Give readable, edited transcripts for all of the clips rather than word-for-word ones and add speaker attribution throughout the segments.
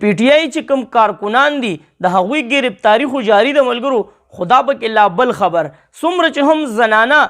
Speaker 1: پی ټی آی چې کوم کارکنان دي د هغوی ګرفتاري خو جاري د ملګرو خدا پکې لا بل خبر څومره چې هم زنانه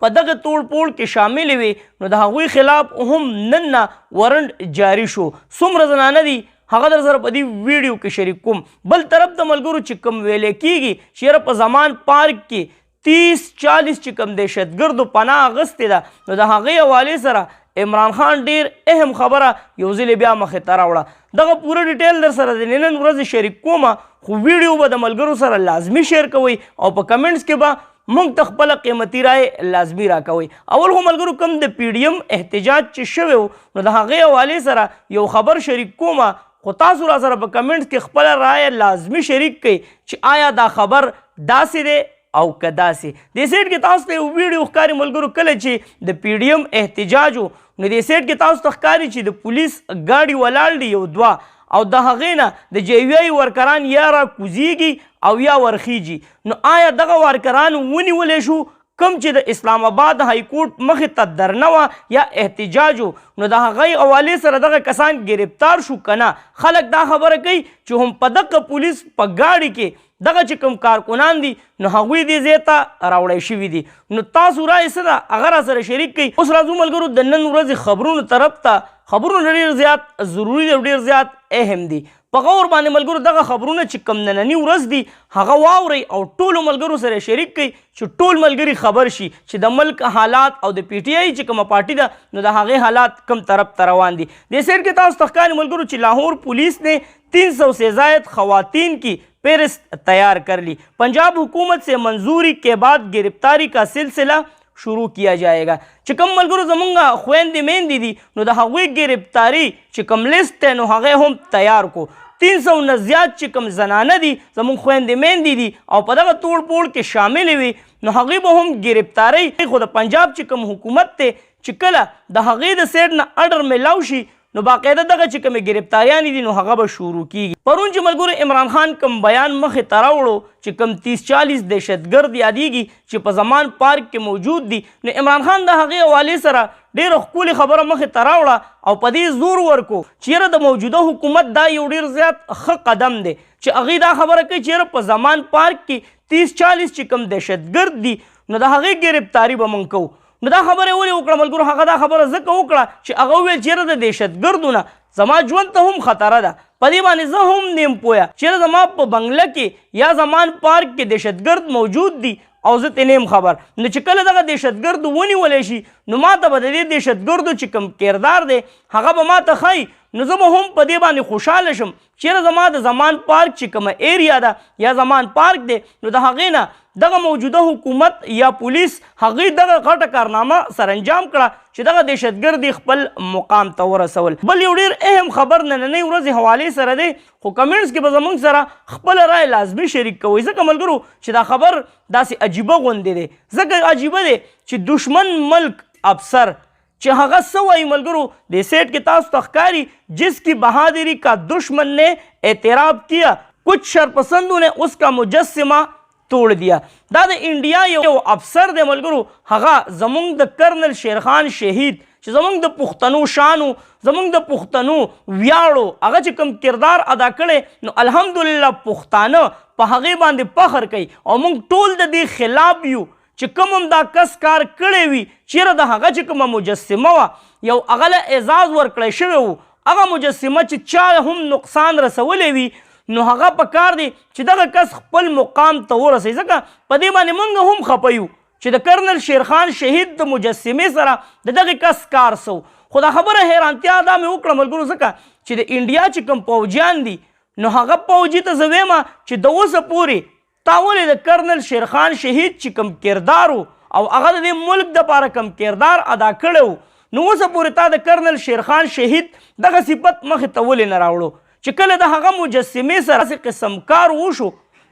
Speaker 1: په دغه توړ پوړ کې شاملې وي نو د هغوی خلاف هم نن نه ورنټ جاري شو. څومره زنانه دي هغه در سره په دې ویډیو کې شریک کوم. بل طرف د ملګرو چې کوم ویلې کېږي چې یاره په زمان پارک کې 30-40 چې کوم دهشتګردو پناه اخیستې ده نو د هغې حوالې سره عمران خان ډیر اهم خبره یو ځلې بیا مخې ته راوړه. دغه پوره ډیټیل در سره د نن ورځې شریک کومه خو ویډیو به د ملګرو سره لازمي شیر کوئ او په کمنټس کې به موږ ته خپله قیمتي رای لازمي راکوئ. اول خو ملګرو کوم د پی ډي ایم احتجاج چې شوی و نو د هغې حوالې سره یو خبر شریک کومه خو تاسو را سره په کمنټس کې خپله رای لازمي شریک کړئ چې آیا دا خبر داسې دی او که داسې. دې سیټ کې تاسو ته یو ویډیو ښکاري ملګرو کله چې د پی ډي ایم احتجاج و نو دې سیټ کې تاسو ته ښکاري چې د پولیس ګاډي ولاړ دي یو دوه او د هغې نه د جی وي آی ورکران یا را کوزیږي او یا ورخیږي. نو آیا دغه ورکران ونیولی شو کوم چې د اسلام آباد های کورټ مخې ته درنه وه یا احتجاج و نو د هغې حوالې سره دغه کسان ګرفتار شو که نه؟ خلک دا خبره کوي چې هم په دغه پولیس په ګاډي کې دغه چې کوم کارکنان دي نو هغوی دې ځای ته راوړی شوي دي. نو تاسو رایې څه ده هغه را سره شریک کوئ. اوس راځو ملګرو د نن ورځې خبرونو طرف ته. خبرونه ډېر زیات ضروري دي او ډېر زیات اهم دي. په غور باندې ملګرو دغه خبرونه چې کوم ننني ورځ دي هغه واورئ او ټولو ملګرو سره شریک کړئ چې ټول ملګري خبر شي چې د ملک حالات او د پی ټي آی چې کومه پارټي ده نو د هغې حالات کوم طرف ته روان دي. دې سیټ کې تاسو ته ښکاري ملګرو چې لاهور پولیس نے 300 سے زائد خواتین کی فہرست تیار کر لی. پنجاب حکومت سے منظوری کے بعد گرفتاری کا سلسلہ شروع کیا جائے گا. چې کوم ملګرو زمونږ خویندې میندې دي نو د هغوی ګرفتاري چې کوم لیست دی نو هغې هم تیار کو. 300 نه زیات چې کوم زنانه دي زمونږ خویندې میندې دي او په دغه توړ پوړ کې شاملې وي نو هغوی به هم ګرفتارۍ. خو د پنجاب چې کوم حکومت دی چې کله د هغې د سیډ نه اډر میلاو شي نو باقاعده دغه چې کومې ګرفتاریانې دي نو هغه به شروع کیږي. پرون چې ملګرو عمران خان کوم بیان مخې ته راوړو چې کوم 30-40 دهشتګرد یادیږي چې په زمان پارک کې موجود دي نو عمران خان د هغې حوالې سره ډېره ښکلې خبره مخې ته راوړه او په دې زور ورکو چې یاره د موجوده حکومت دا یو ډېر زیات ښه قدم دی چې هغې دا خبره کوي چې یاره په زمان پارک کې 30-40 چې کوم دهشتګرد دي نو د هغې ګرفتاري به موږ کوو. نو دا خبره ولې وکړه ملګرو؟ هغه دا خبره ځکه وکړه چې هغه وویل چې یاره د دهشتګردو نه زما ژوند ته هم خطره ده. په دې باندې زه هم نیم پویه چې یاره زما په بنګله کې یا زمان پارک کې دهشتګرد موجود دي او زه ترې نیم خبر. نو چې کله دغه دهشتګرد ونیولی شي نو ما ته به د دې دهشتګردو چې کوم کردار دی هغه به ما ته ښایي نو زه به هم په دې باندې خوشحاله شم چې یاره زما د زمان پارک چې کومه ایریا ده یا زمان پارک دی نو د هغې نه دغه موجوده حکومت یا پولیس هغې دغه غټه کارنامه سرانجام کړه چې دغه دهشتګرد خپل مقام ته ورسول. بل یو ډېر اهم خبر نننۍ ورځې حوالې سره دی خو کمنټس کې به زموږ سره خپله رای لازمي شریک کوئ ځکه ملګرو چې دا خبر داسې عجیبه غوندې دی. ځکه عجیبه دی چې دشمن ملک افسر چې هغه څه وایي ملګرو دې سیټ کې تاسو ته ښکاري جس کی بہادری کا دشمن نے اعتراف کیا کچھ شرپسندوں نے اس کا مجسمہ توڑ دیا. دا د انډیا یو افسر دی ملګرو هغه زمونږ د کرنل شیرخان شهید چې زمونږ د پښتنو شانو زمونږ د پښتنو ویاړو هغه چې کوم کردار ادا کړی نو الحمدلله پښتانه په هغې باندې فخر کوي او موږ ټول د دې خلاف یو چې کوم هم دا کس کار کړی وي چیرې د هغه چې کومه مجسمه وه یو هغه له اعزاز ورکړی شوی و هغه مجسمه چې چا هم نقصان رسولی وي نو هغه پکار دی چې دغه کس خپل مقام ته ورسوي. ځکه په دې باندې موږ هم خفه یو چې د کرنل شیرخان شهید د مجسمې سره د دغه کس کار سو. خو دا خبره حیرانتیا دا مې وکړه ملګرو ځکه چې د انډیا چې کوم پوځیان دي نو هغه پوځي ته زه وایم چې د اوسه پورې تا ولې د کرنل شیرخان شهید چې کوم کردار او هغه د دې ملک دپاره کوم کردار ادا کړی نو اوسه پورې تا د کرنل شیرخان شهید دغه صفت مخې ته ولې نه راوړو چې کله د هغه مجسمې سره داسې قسم کار وشو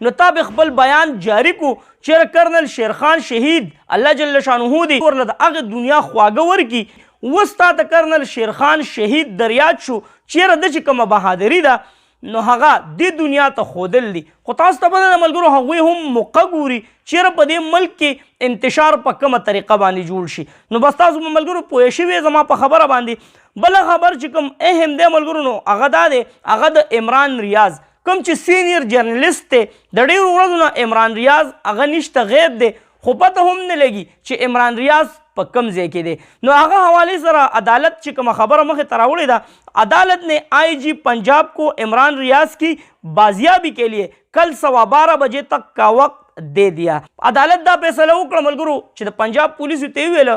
Speaker 1: نو تا به خپل بیان جاری کو چیرې کرنل شیرخان شهید الله جل شانه دی ورله د هغې دنیا خواږه ورکي اوس تا ته کرنل شیرخان شهید در یاد شو چیرې ده چې کومه بهادري ده نو هغه د دنیا ته ښودل دي. خو تاسو ته پته ده ملګرو هغوی هم موقع ګوري چیرې په دې ملک کې انتشار په کومه طریقه باندې جوړ شي. نو بس تاسو به ملګرو پوه شوي زما په خبره باندې. بله خبر چې کوم اهم دی ملګرو نو هغه دا دی هغه د عمران ریاض کوم چې سینیر جرنلسټ دی د ډېرو ورځو نه عمران ریاض هغه نشته غیب دی خو پته هم نه لګي چې عمران ریاض په کم ځای کې دی. نو هغه حوالې سره عدالت چې کومه خبره مخې ته راوړې ده عدالت نے آئی جی पंजाब को इमरान रियाज की बाजियाबी के लिए कल 12:15 बजे तक का वक्त दे दिया. عدالت دا فیصله وکړه ملګرو چې د پنجاب پولیسو ته ویل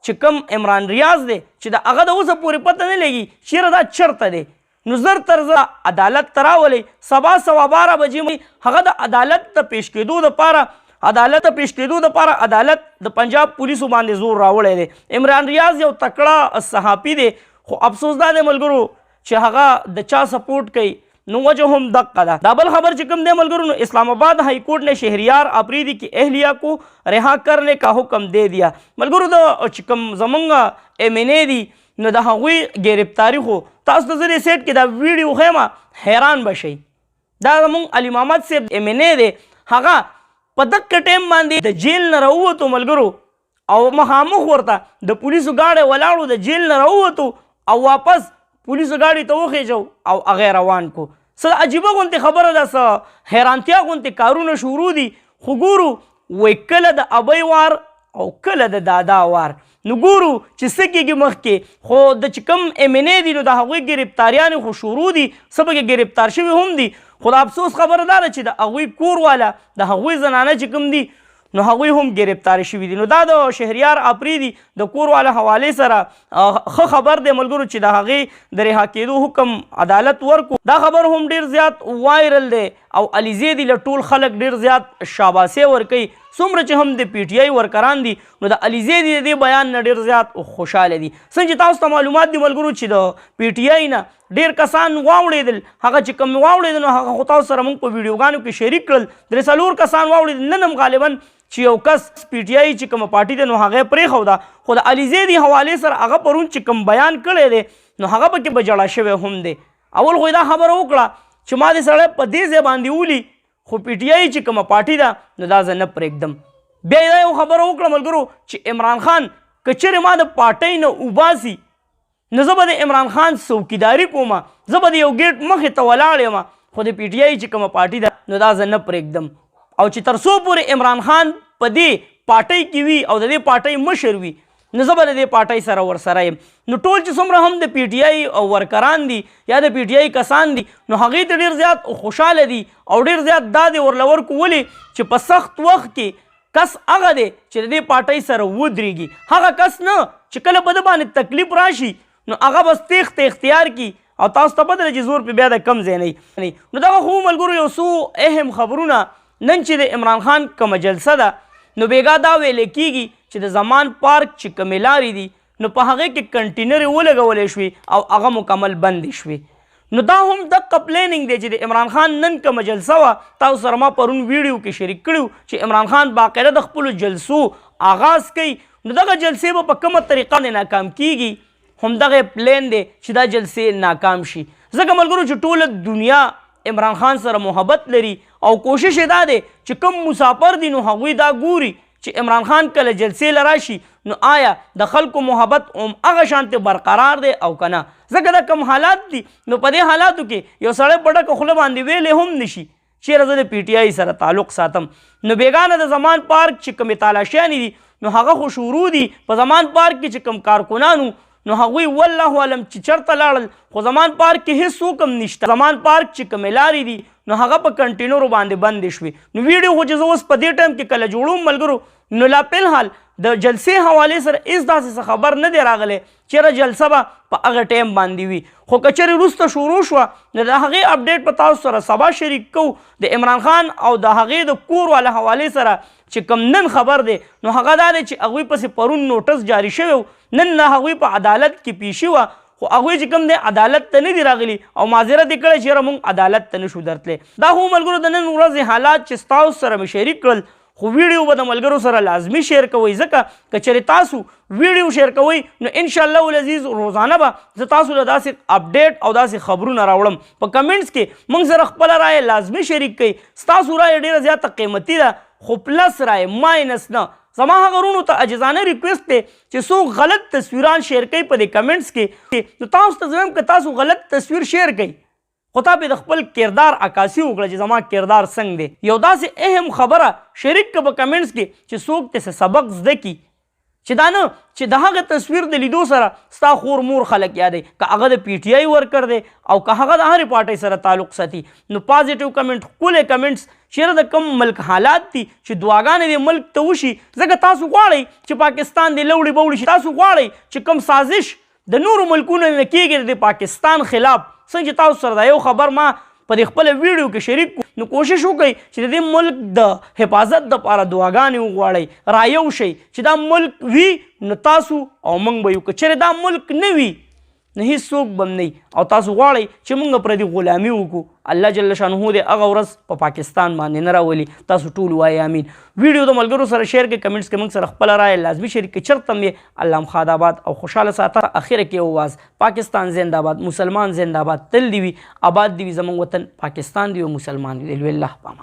Speaker 1: چې کوم عمران ریاض دی چې د هغه د اوسه پورې پته نه لګي چیرې دا چرته دی. نو زر تر زر عدالت ته راولئ سبا 12:15 بجې هغه د عدالت ته پیش کېدو دپاره عدالت د پنجاب پولیسو باندې زور راوړی دی. عمران ریاض یو تکړه صحافي دی خو افسوس دا دی ملګرو چې هغه د چا سپورټ کوي نو وجه هم دقه ده. دا بل خبر چې کوم دی ملګرو نو اسلام آباد ہائی کورٹ نے شہریار آفریدی کی اہلیہ کو رہا کرنے کا حکم دے دیا. ملګرو د چې کوم زمونږ MNA دي نو د هغوی ګرفتاري خو تاسو ته زه دې سیټ کې دا ویډیو ښیم حیران به شئ. دا زمونږ علي محمد صاحب MNA دی هغه په دقه ټایم باندې د جیل نه راووتو ملګرو او مخامخ ورته د پولیسو ګاډی ولاړو د جیل نه راووتو او واپس پولیسو ګاډي ته وخیژو او هغه روان کو. څه عجیبه غوندې خبره ده څه حیرانتیا غوندې کارونه شروع دي خو ګورو وایي کله د ابۍ وار او کله د دادا وار. نو ګورو چې څه کېږي مخکې خو د چې کوم MNA دي نو د هغوی ګرفتاریانې خو شروع دي څه پکې ګرفتار شوي هم دي خو د افسوس خبره دا ده چې د هغوی کور والا د هغوی زنانه چې کوم دي نو هغوی هم ګرفتار شوي دي. نو دا د شهریار آفریدي د کور والا حوالې سره ښه خبر دی ملګرو چې د هغې د رها کېدو حکم عدالت ورکو. دا خبر هم ډېر زیات وایرل دی او علیزی دي له ټول خلک ډېر زیات شاباسي ورکوي. څومره چې هم د PTI ورکران دي نو د علیزی دي د دې بیان نه ډېر زیات خوشحاله دي. څنګه چې تاسو ته معلومات دي ملګرو چې د PTI نه ډېر کسان واوړېدل هغه چې کوم واوړېدل نو هغه خو تاسو سره موږ په ویډیوګانو کې شریک کړل. 3 کسان واوړېدل نن هم غالبا چې یو کس PTI چې کومه پارټي ده نو هغه پرېښوده خو د علیزی دي حوالې سره هغه پرون چې کوم بیان کړی دی نو هغه پکې به جړه شوی هم دی. اول خو دا خبره وکړه چې ما دې سړی په دې ځای باندې ولي خو PTI چې کومه پارټي ده نو دا زه نه پرېږدم. بیا یې دا یو خبره وکړه ملګرو چې عمران خان که چیرې ما د پارټۍ نه وباسي نو زه به د عمران خان څوکیداري کومه زه به د یو ګیټ مخې ته ولاړ یم خو د PTI چې کومه پارټي ده نو دا زه نه پرېږدم. او چې تر څو پورې عمران خان په دې پارټۍ کې وي او د دې پارټۍ مشر وي نو زه به د دې پارټۍ سره ورسره یم. نو ټول چې څومره هم د PTI او ورکران دي یا د PTI کسان دي نو هغې ته ډېر زیات خوشحاله دي او ډېر زیات دا دی ورله ورکو ولې چې په سخت وخت کې کس هغه دی چې د دې پارټۍ سره ودرېږي هغه کس نه چې کله په ده باندې تکلیف راشي نو هغه بس تیښته اختیار کړي او تاسو ته پته ده چې زور پې بیا د کم ځای نه نو دغه خو ملګرو یو څو اهم خبرونه نن چې د عمران خان کومه جلسه ده نو بیګا دا ویلی کېږي چې د زمان پارک چې کومې لارې دي نو په هغې کې کنټینرې ولګولی شوې او هغه مکمل بندې شوې. نو دا هم دقه پلیننګ دی چې د عمران خان نن کومه جلسه وه تاسو سره ما پرون ویډیو کې شریک کړي چې عمران خان باقاعده د خپلو جلسو آغاز کوي نو دغه جلسې به په کومه طریقه باندې ناکام کیږي همدغه پلین دی چې دا جلسې ناکام شي. ځکه ملګرو چې ټوله دنیا عمران خان سره محبت لري او کوشش یې دا دی چې کوم مسافر دي نو هغوی دا ګوري چې عمران خان کله جلسې له راشي نو آیا د خلکو محبت هم هغه شانتې برقرار دی او که نه. ځکه دا کم حالات دي نو په دې حالاتو کې یو سړی په ډکه خوله باندې ویلی هم نشي چیرې زه د PTI سره تعلق ساتم. نو بیګانه د زمان پارک چې کومې تالاشیانې دي نو هغه خو شروع دي په زمان پارک کې چې کوم کارکنانو نو هغوی والله علم چې چرته لاړل خو زمان پارک کې هیڅ هم نشته. زمان پارک چې کومې لارې دي نو هغه په کنټینرو باندې بندې شوې. نو ویډیو خو چې زه اوس په دې ټایم کې کله جوړوم ملګرو نو لا فلحال د جلسې حوالې سره هېڅ داسې څه خبر نه دی راغلی چېرې جلسه به په هغه ټایم باندې وي. خو که چېرې وروسته شروع شوه نو د هغې اپډیټ په تاسو سره سبا شریک کوو. د عمران خان او د هغې د کور والا حوالې سره چې کوم نن خبر دی نو هغه دا دی چې هغوی پسې پرون نوټس جاري شوی نن نه هغوی په عدالت کې پیشي وه خو هغوی چې کوم دی عدالت ته نه دي راغلي او معذرت یې کړی چې یاره موږ عدالت ته نه شو درتلی. دا خو ملګرو د نن ورځې حالات چې ستاسو سره مې شریک کړل خو ویډیو به د ملګرو سره لازمی شیر کوئ ځکه که چېرې تاسو ویډیو شیر کوئ نو انشاءالله العزیز روزانه به زه تاسو له داسې اپډیټ او داسې خبرونه راوړم. په کمنټس کې موږ سره خپله رایه لازمی شریک کړئ. ستاسو رایه ډېره زیاته قیمتي ده خو پلس رایه ماینس نه. زما هغه ورونو ته عجزانه ریکویسټ دی چې څوک غلط تصویران شیر کوي په دې کمنټس کې نو تاسو ته زه وایم که تاسو غلط تصویر شیر کوئ خو تا به د خپل کردار عکاسي وکړه چې زما کردار څنګه دی. یو داسې اهم خبره شریک کړه په کمنټس کې چې څوک ترې سبق زده کړي چې دا نه چې د هغه تصویر د لیدو سره ستا خور مور خلک یادوي که هغه د پی ټی آی ورکر دی او که هغه د هرې پارټۍ سره تعلق ساتي. نو پازیټیو کمنټ ښکلی کمنټس چیرې د کم ملک حالات دي چې دعاګانې دې ملک ته وشي ځکه تاسو غواړئ چې پاکستان دې لوړې بوړې شي. تاسو غواړئ چې کم سازش د نورو ملکونو نه کېږي د پاکستان خلاف څنګه چې تاسو سره دا یو خبر ما په دې خپله ویډیو کې شریک کړو نو کوشش وکړئ چې د دې ملک د حفاظت دپاره دعاګانې وغواړئ رایو شئ چې دا ملک وي نو تاسو او موږ به یو که چېرې دا ملک نه وي نو هیڅوک به هم نه او تاسو غواړئ چې موږ پردي غلامي وکړو. الله جل شانه دې هغه ورځ په پاکستان باندې نه راولي. تاسو ټول وایي امین. ویډیو د ملګرو سره شیر کړئ کمنټس کې موږ سره خپله رایه لازمي شریک کړئ. چېرته هم یې الله مخاد آباد او خوشحاله ساته. اخره کې یو واز پاکستان زنده باد مسلمان زنده باد تل دې وي آباد دې وي زموږ وطن پاکستان دې وي مسلمان دې وي. الله پامان.